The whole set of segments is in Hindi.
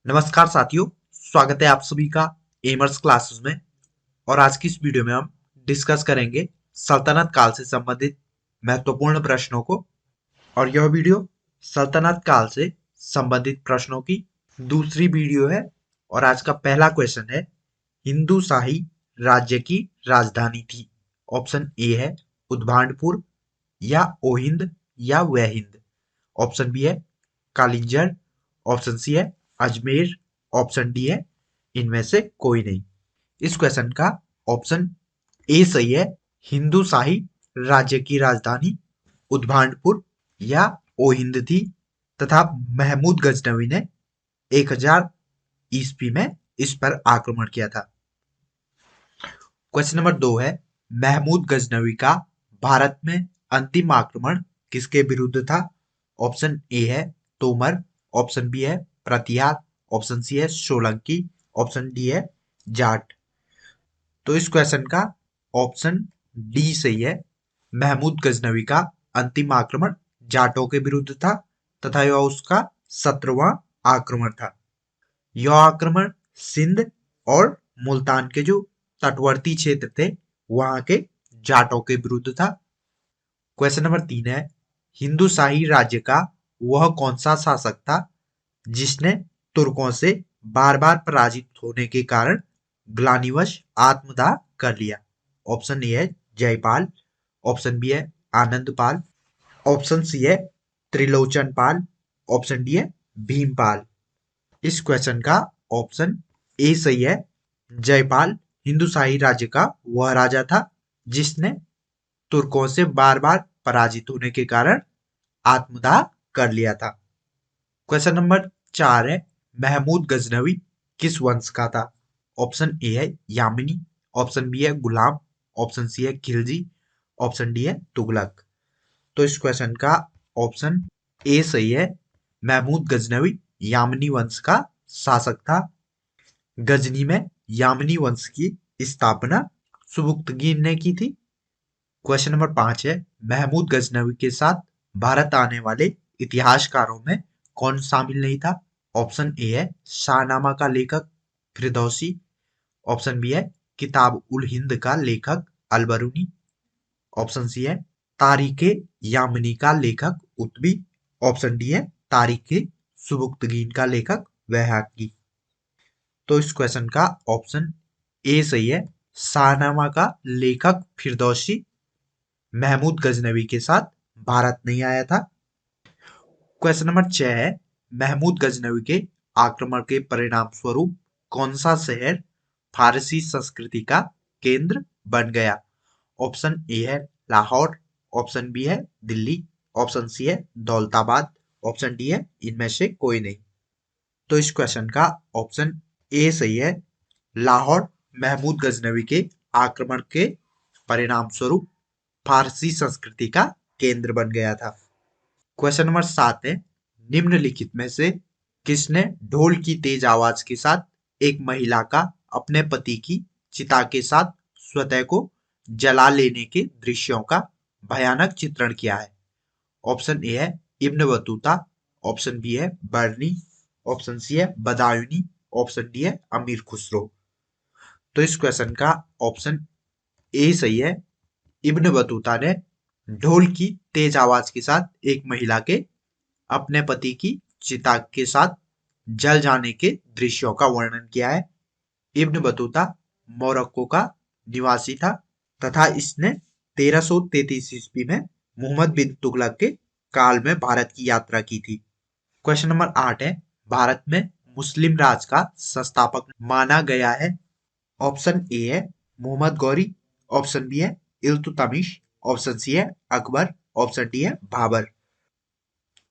नमस्कार साथियों, स्वागत है आप सभी का एमर्स क्लासेस में। और आज की इस वीडियो में हम डिस्कस करेंगे सल्तनत काल से संबंधित महत्वपूर्ण प्रश्नों को। और यह वीडियो सल्तनत काल से संबंधित प्रश्नों की दूसरी वीडियो है। और आज का पहला क्वेश्चन है, हिंदू शाही राज्य की राजधानी थी। ऑप्शन ए है उद्भांडपुर या ओहिंद या वहिंद। ऑप्शन बी है कालिंजर। ऑप्शन सी है अजमेर। ऑप्शन डी है इनमें से कोई नहीं। इस क्वेश्चन का ऑप्शन ए सही है। हिंदू शाही राज्य की राजधानी उद्भांडपुर या ओहिंद थी तथा महमूद गजनवी ने 1000 ईस्वी में इस पर आक्रमण किया था। क्वेश्चन नंबर 2 है, महमूद गजनवी का भारत में अंतिम आक्रमण किसके विरुद्ध था। ऑप्शन ए है तोमर। ऑप्शन बी है प्रतिहार। ऑप्शन सी है सोलंकी। ऑप्शन डी है जाट। तो इस क्वेश्चन का ऑप्शन डी सही है। महमूद गजनवी का अंतिम आक्रमण जाटों के विरुद्ध था तथा यह उसका 17वां आक्रमण था। यह आक्रमण सिंध और मुल्तान के जो तटवर्ती क्षेत्र थे वहां के जाटों के विरुद्ध था। क्वेश्चन नंबर 3 है, हिंदू शाही राज्य का वह कौन सा शासक था जिसने तुर्कों से बार बार पराजित होने के कारण ग्लानिवश आत्मदाह कर लिया। ऑप्शन ए है जयपाल। ऑप्शन बी है आनंदपाल। ऑप्शन सी है त्रिलोचन पाल। ऑप्शन डी है भीमपाल। इस क्वेश्चन का ऑप्शन ए सही है। जयपाल हिंदू शाही राज्य का वह राजा था जिसने तुर्कों से बार बार पराजित होने के कारण आत्मदाह कर लिया था। क्वेश्चन नंबर 4 है, महमूद गजनवी किस वंश का था। ऑप्शन ए है यामिनी। ऑप्शन बी है गुलाम। ऑप्शन सी है खिलजी। ऑप्शन डी है तुगलक। तो इस क्वेश्चन का ऑप्शन ए सही है। महमूद गजनवी यामिनी वंश का शासक था। गजनी में यामिनी वंश की स्थापना सुबुक्तगीन ने की थी। क्वेश्चन नंबर 5 है, महमूद गजनवी के साथ भारत आने वाले इतिहासकारों में कौन शामिल नहीं था। ऑप्शन ए है शाहनामा का लेखक फिरदौसी। ऑप्शन बी है किताब उल हिंद का लेखक अलबरूनी। ऑप्शन सी है तारीखे यामिनी का लेखक उत्बी। ऑप्शन डी है तारीखे सुबुक्तगीन का लेखक वैहाकी। तो इस क्वेश्चन का ऑप्शन ए सही है। शाहनामा का लेखक फिरदौसी महमूद गजनवी के साथ भारत नहीं आया था। क्वेश्चन नंबर 6 है, महमूद गजनवी के आक्रमण के परिणाम स्वरूप कौन सा शहर फारसी संस्कृति का केंद्र बन गया। ऑप्शन ए है लाहौर। ऑप्शन बी है दिल्ली। ऑप्शन सी है दौलताबाद। ऑप्शन डी है इनमें से कोई नहीं। तो इस क्वेश्चन का ऑप्शन ए सही है। लाहौर महमूद गजनवी के आक्रमण के परिणाम स्वरूप फारसी संस्कृति का केंद्र बन गया था। क्वेश्चन नंबर 7 है, निम्नलिखित में से किसने ढोल की तेज आवाज के साथ एक महिला का अपने पति की चिता के साथ स्वतः को जला लेने के दृश्यों का भयानक चित्रण किया है। ऑप्शन ए है इब्न बतूता। ऑप्शन बी है बर्नी। ऑप्शन सी है बदायूनी। ऑप्शन डी है अमीर खुसरो। तो इस क्वेश्चन का ऑप्शन ए सही है। इब्न बतूता ने ढोल की तेज आवाज के साथ एक महिला के अपने पति की चिता के साथ जल जाने के दृश्यों का वर्णन किया है। इब्न बतूता मोरक्को का निवासी था तथा इसने 1333 ईस्वी में मोहम्मद बिन तुगलक के काल में भारत की यात्रा की थी। क्वेश्चन नंबर 8 है, भारत में मुस्लिम राज का संस्थापक माना गया है। ऑप्शन ए है मोहम्मद गौरी। ऑप्शन बी है इल्तुतमिश। ऑप्शन सी है अकबर। ऑप्शन डी है बाबर।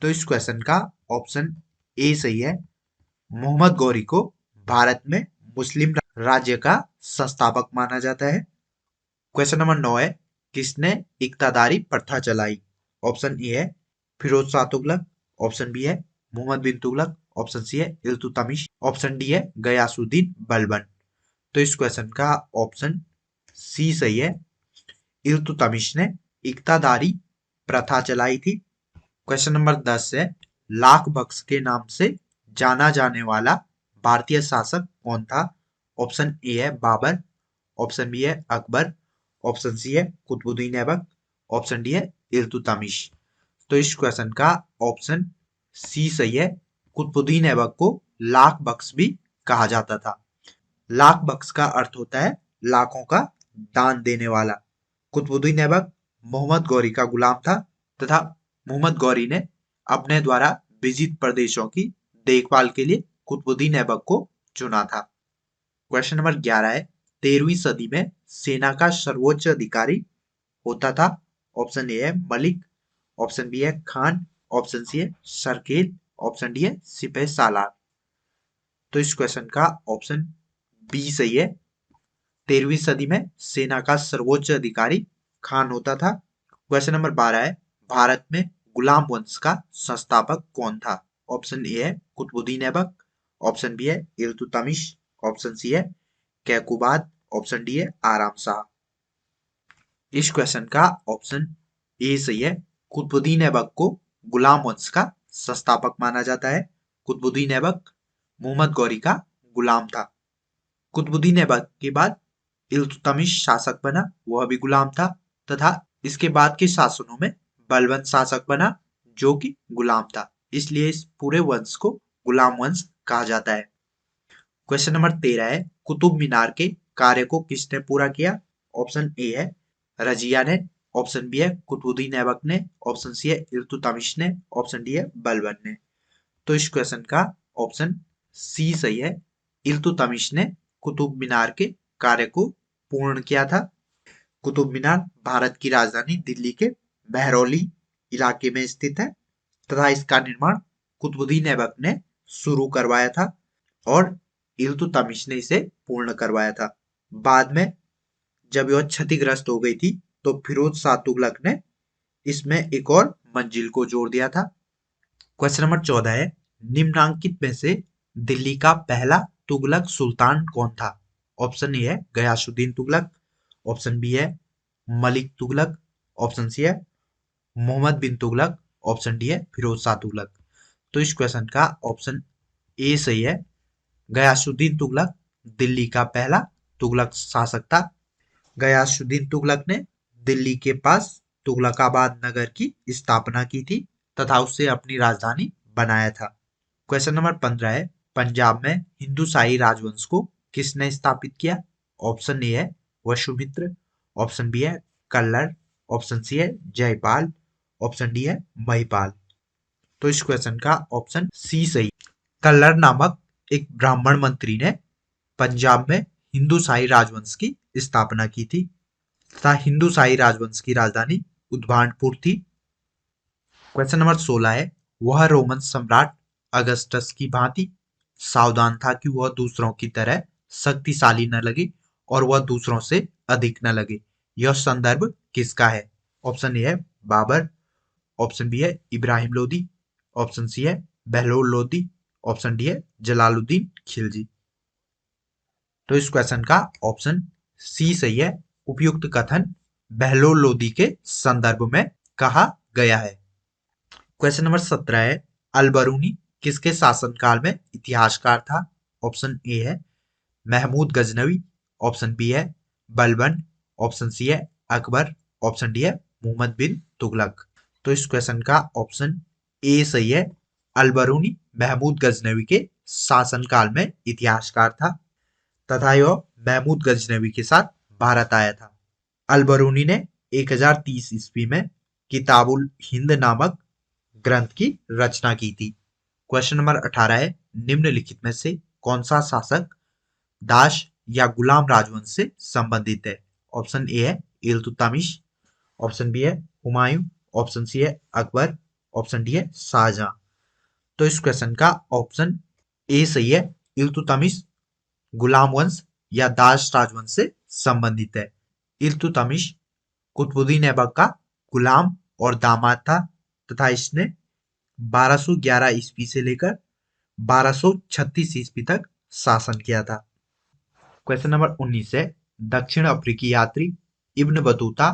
तो इस क्वेश्चन का ऑप्शन ए सही है। मोहम्मद गौरी को भारत में मुस्लिम राज्य का संस्थापक माना जाता है। क्वेश्चन नंबर 9 है, किसने इक्तादारी प्रथा चलाई। ऑप्शन ए है फिरोज शाह तुगलक। ऑप्शन बी है मोहम्मद बिन तुगलक। ऑप्शन सी है इल्तुतमिश। ऑप्शन डी है गयासुद्दीन बलबन। तो इस क्वेश्चन का ऑप्शन सी सही है। इल्तुतमिश ने इक्तादारी प्रथा चलाई थी। क्वेश्चन नंबर 10 है, लाख बख्श के नाम से जाना जाने वाला भारतीय शासक कौन था? ऑप्शन ए है बाबर, ऑप्शन बी है अकबर, ऑप्शन सी है कुतुबुद्दीन ऐबक, ऑप्शन डी है इल्तुतमिश। तो इस क्वेश्चन का ऑप्शन सी सही है। कुतुबुद्दीन ऐबक को लाख बख्श भी कहा जाता था। लाख बख्श का अर्थ होता है लाखों का दान देने वाला। कुतुबुद्दीन ऐबक मोहम्मद गौरी का गुलाम था तथा मोहम्मद गौरी ने अपने द्वारा विजित प्रदेशों की देखभाल के लिए कुतुबुद्दीन ऐबक को चुना था। क्वेश्चन नंबर 11 है, 13वीं सदी में सेना का सर्वोच्च अधिकारी होता था। ऑप्शन ए है मलिक, ऑप्शन बी है खान, ऑप्शन सी है सरखेल, ऑप्शन डी है सिपह सालार। तो इस क्वेश्चन का ऑप्शन बी सही है। 13वीं सदी में सेना का सर्वोच्च अधिकारी खान होता था। क्वेश्चन नंबर 12 है, भारत में गुलाम वंश का संस्थापक कौन था? ऑप्शन ए है कुतुबुद्दीन ऐबक, ऑप्शन बी है इल्तुतमिश, ऑप्शन सी है कैकुबाद, ऑप्शन डी है आराम शाह। इस क्वेश्चन का ऑप्शन ए सही है। कुतुबुद्दीन ऐबक को गुलाम वंश का संस्थापक माना जाता है। कुतुबुद्दीन ऐबक मोहम्मद गौरी का गुलाम था। कुतुबुद्दीन ऐबक के बाद इल्तुतमिश शासक बना, वह भी गुलाम था, तथा इसके बाद के शासनों में बलबन शासक बना जो कि गुलाम था। इसलिए इस पूरे वंश को गुलाम वंश कहा जाता है। क्वेश्चन नंबर 13 है, कुतुब मीनार के कार्य को किसने पूरा किया? ऑप्शन ए है रजिया ने, ऑप्शन बी है कुतुबुद्दीन ऐबक ने, ऑप्शन सी है इल्तुतमिश ने, ऑप्शन डी है बलबन ने। तो इस क्वेश्चन का ऑप्शन सी सही है। इल्तुतमिश ने कुतुब मीनार के कार्य को पूर्ण किया था। कुतुब मीनार भारत की राजधानी दिल्ली के महरौली इलाके में स्थित है तथा इसका निर्माण कुतुबुद्दीन ऐबक ने शुरू करवाया था और इल्तुतमिश ने इसे पूर्ण करवाया था। बाद में जब यह क्षतिग्रस्त हो गई थी तो फिरोज शाह तुगलक ने इसमें एक और मंजिल को जोड़ दिया था। क्वेश्चन नंबर 14 है, निम्नांकित में से दिल्ली का पहला तुगलक सुल्तान कौन था? ऑप्शन ए है गयासुद्दीन तुगलक, ऑप्शन बी है मलिक तुगलक, ऑप्शन सी है मोहम्मद बिन तुगलक, ऑप्शन डी है फिरोज शाह तुगलक। तो इस क्वेश्चन का ऑप्शन ए सही है। गयासुद्दीन तुगलक दिल्ली का पहला तुगलक शासक था। गयासुद्दीन तुगलक ने दिल्ली के पास तुगलकाबाद नगर की स्थापना की थी तथा उसे अपनी राजधानी बनाया था। क्वेश्चन नंबर 15 है, पंजाब में हिंदू शाही राजवंश को किसने स्थापित किया? ऑप्शन ए है वसुमित्र, ऑप्शन बी है कल्लर, ऑप्शन सी है जयपाल, ऑप्शन डी है महिपाल। तो इस क्वेश्चन का ऑप्शन सी सही। कल्लर नामक एक ब्राह्मण मंत्री ने पंजाब में हिंदू शाही राजवंश की स्थापना की थी तथा हिंदू शाही राजवंश की राजधानी उद्भानपुर थी। क्वेश्चन नंबर 16 है, वह रोमन सम्राट अगस्टस की भांति सावधान था कि वह दूसरों की तरह शक्तिशाली न लगे और वह दूसरों से अधिक न लगे। यह संदर्भ किसका है? ऑप्शन ए है बाबर, ऑप्शन बी है इब्राहिम लोदी, ऑप्शन सी है बहलोल लोदी, ऑप्शन डी है जलालुद्दीन खिलजी। तो इस क्वेश्चन का ऑप्शन सी सही है। उपयुक्त कथन बहलोल लोदी के संदर्भ में कहा गया है। क्वेश्चन नंबर 17 है, अलबरूनी किसके शासनकाल में इतिहासकार था? ऑप्शन ए है महमूद गजनवी, ऑप्शन बी है बलबन, ऑप्शन सी है अकबर, ऑप्शन डी है मोहम्मद बिन तुगलक। तो इस क्वेश्चन का ऑप्शन ए सही है। अलबरूनी महमूद गजनवी के शासनकाल में इतिहासकार था तथा यह महमूद गजनवी के साथ भारत आया था। अलबरूनी ने 1030 ईस्वी में किताबुल हिंद नामक ग्रंथ की रचना की थी। क्वेश्चन नंबर 18 है, निम्नलिखित में से कौन सा शासक दास या गुलाम राजवंश से संबंधित है? ऑप्शन ए है इल्तुतमिश, ऑप्शन बी है हुमायूं, ऑप्शन सी है अकबर, ऑप्शन डी है शाहजहां। तो इस क्वेश्चन का ऑप्शन ए सही है। इल्तुतमिश गुलाम वंश या दास राजवंश से संबंधित है। इल्तुतमिश कुतुबुद्दीन ऐबक का गुलाम और दामाद था तथा इसने 1211 ईस्वी से लेकर 1236 ईस्वी तक शासन किया था। क्वेश्चन नंबर 19 है, दक्षिण अफ्रीकी यात्री इब्न बतूता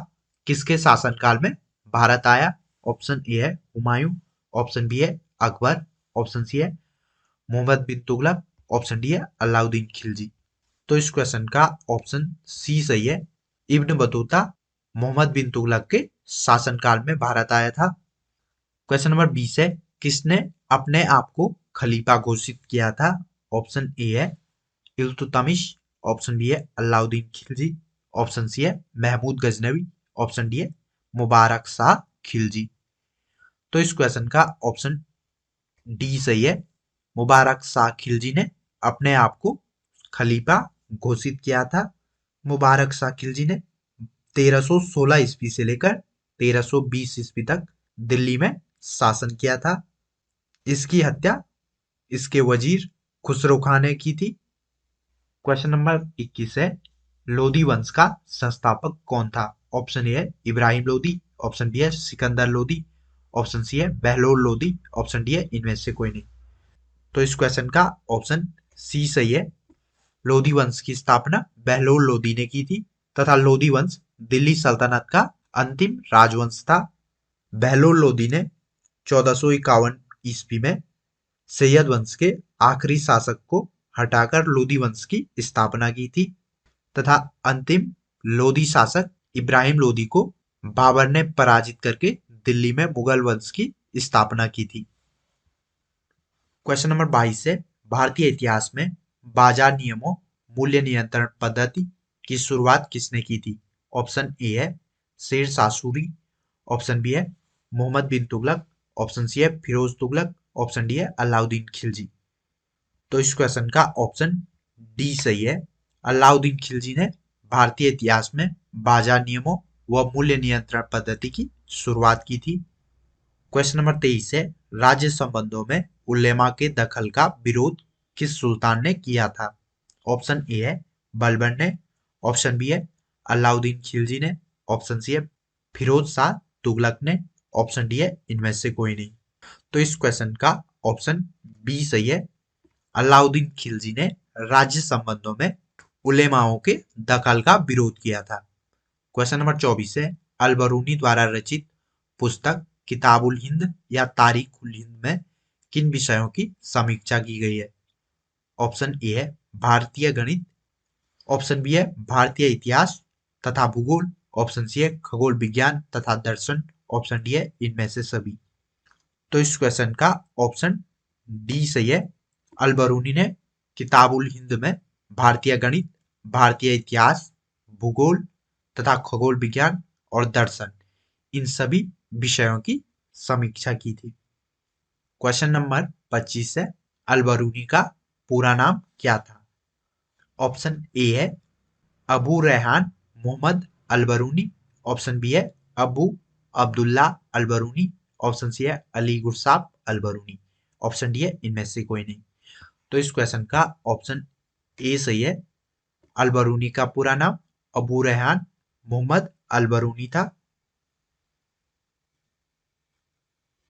किसके शासनकाल में भारत आया? ऑप्शन ए है हुमायूं, ऑप्शन बी है अकबर, ऑप्शन सी है मोहम्मद बिन तुगलक, ऑप्शन डी है अलाउद्दीन खिलजी। तो इस क्वेश्चन का ऑप्शन सी सही है। इब्न बतूता मोहम्मद बिन तुगलक के शासनकाल में भारत आया था। क्वेश्चन नंबर 20 है, किसने अपने आप को खलीफा घोषित किया था? ऑप्शन ए है इल्तुतमिश, ऑप्शन बी है अलाउद्दीन खिलजी, ऑप्शन सी है महमूद गजनवी, ऑप्शन डी है मुबारक शाह खिलजी। तो इस क्वेश्चन का ऑप्शन डी सही है। मुबारक शाह खिलजी ने अपने आप को खलीफा घोषित किया था। मुबारक शाह खिलजी ने 1316 ईस्वी से लेकर 1320 ईस्वी तक दिल्ली में शासन किया था। इसकी हत्या इसके वजीर खुसरो खान ने की थी। क्वेश्चन नंबर 21 है, लोधी वंश का संस्थापक कौन था? ऑप्शन ए है इब्राहिम लोधी, ऑप्शन बी है सिकंदर लोधी, ऑप्शन सी है बहलोल लोधी, ऑप्शन डी है इनमें से कोई नहीं। तो इस क्वेश्चन का ऑप्शन सी सही है। लोधी वंश की स्थापना बहलोल लोधी ने की थी तथा लोधी वंश दिल्ली सल्तनत का अंतिम राजवंश था। बहलोल लोधी ने 1451 ईस्वी में सैयद वंश के आखिरी शासक को हटाकर लोधी वंश की स्थापना की थी तथा अंतिम लोधी शासक इब्राहिम लोधी को बाबर ने पराजित करके दिल्ली में मुगल वंश की स्थापना की थी। क्वेश्चन नंबर 22 है, भारतीय इतिहास में बाजार नियमों मूल्य नियंत्रण पद्धति की शुरुआत किसने की थी? ऑप्शन ए है शेर शाह सूरी, ऑप्शन बी है मोहम्मद बिन तुगलक, ऑप्शन सी है फिरोज तुगलक, ऑप्शन डी है अलाउद्दीन खिलजी। तो इस क्वेश्चन का ऑप्शन डी सही है। अलाउद्दीन खिलजी ने भारतीय इतिहास में बाजार नियमों व मूल्य नियंत्रण पद्धति की शुरुआत की थी। क्वेश्चन नंबर 23 है, राज्य संबंधों में उलेमा के दखल का विरोध किस सुल्तान ने किया था? ऑप्शन ए है बलबन ने, ऑप्शन बी है अलाउद्दीन खिलजी ने, ऑप्शन सी है फिरोज शाह तुगलक ने, ऑप्शन डी है इनमें से कोई नहीं। तो इस क्वेश्चन का ऑप्शन बी सही है। अलाउद्दीन खिलजी ने राज्य संबंधों में उलेमाओं के दखल का विरोध किया था। क्वेश्चन नंबर 24 है, अल बरूनी द्वारा रचित पुस्तक किताबुल हिंद या तारीखुल हिंद में किन विषयों की समीक्षा की गई है? ऑप्शन ए है भारतीय गणित, ऑप्शन बी है भारतीय इतिहास तथा भूगोल, ऑप्शन सी है खगोल विज्ञान तथा दर्शन, ऑप्शन डी है इनमें से सभी। तो इस क्वेश्चन का ऑप्शन डी सही है। अल बरूनी ने किताबुल हिंद में भारतीय गणित, भारतीय इतिहास, भूगोल तथा खगोल विज्ञान और दर्शन इन सभी विषयों की समीक्षा की थी। क्वेश्चन नंबर 25 है, अल बरूनी का पूरा नाम क्या था? ऑप्शन ए है अबू रेहान मोहम्मद अल बरूनी, ऑप्शन बी है अबू अब्दुल्ला अल बरूनी, ऑप्शन सी है अली गुरसाब अल बरूनी, ऑप्शन डी है इनमें से कोई नहीं। तो इस क्वेश्चन का ऑप्शन ए सही है। अल बरूनी का पूरा नाम अबू रेहान मोहम्मद अल बरूनी था